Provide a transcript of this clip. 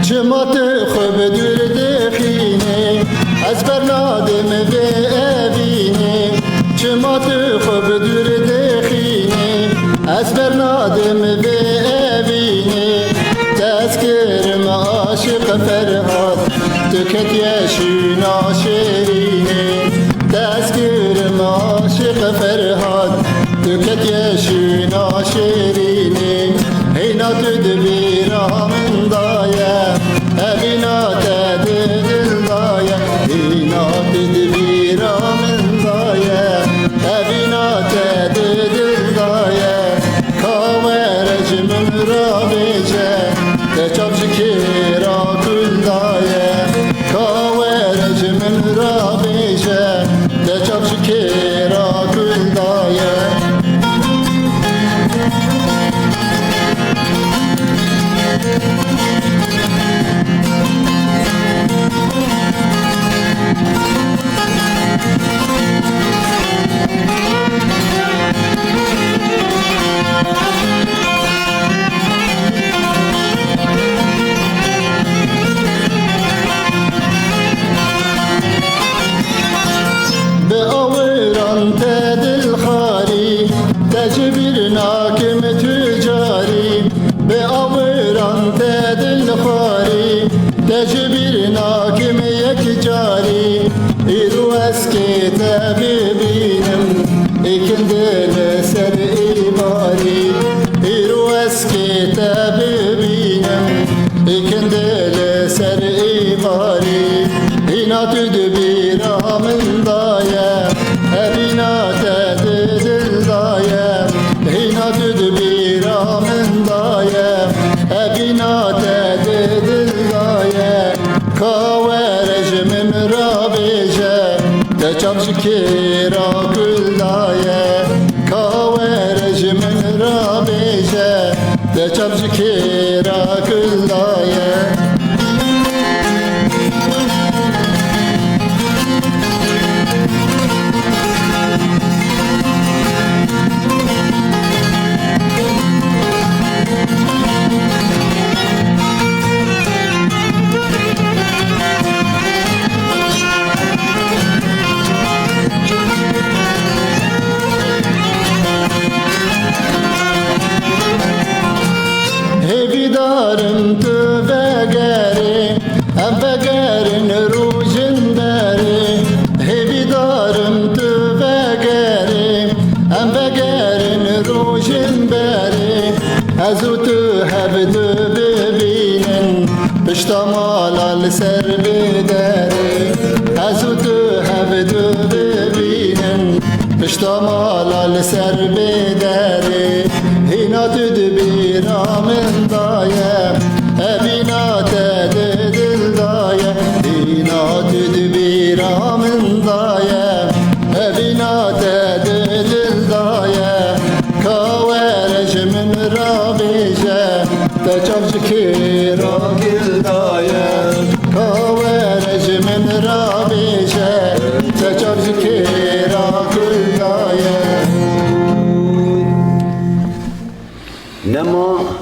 چمات خوب دور دخینه از برنادم به ابینه چمات خوب دور دخینه از برنادم به ابینه تذکرم عاشق فرهاد تکت یشینا شیرینه تذکرم عاشق فرهاد تکت یشینا شیرینه هینا تدبیرا من دایا ابینا تدل دایا هینا تدبیرا من دایا ابینا تدل دایا کاورج من را بیجه تچاب شکیرا کل دایا کاورج من را بیجه تچاب شکیرا کل دایا تدل خاری تجبرنا کم تجاری به آوران تدل خاری تجبرنا کم یک جاری ایرو از که تببینم ایکن دل سر ایماری ایرو از که تببینم ایکن دل سر ایماری اینا تدبیرا من دایا ابینا تدل دایا اینا تدبیرا من دایا ابینا تدل دایا کاورج من را بیجه تچاب شکیرا کل دایا کاورج من را بیجه تچاب شکیرا کل دایا دارم تو بگری ام بگرین روشن بری هیوی دارم تو بگری ام بگرین روشن بری از او تو هبدو ببینن پشتا مالال سر بدری از او تو هبدو ببینن پشتا مالال سر بدری هینا تدبیرا من دایا ابینا تدل دایا هینا تدبیرا من دایا ابینا تدل دایا کاورج من را بیجه تچاب شکیرا گل دایا کاورج من را بیجه تچاب شکیرا گل دایا نما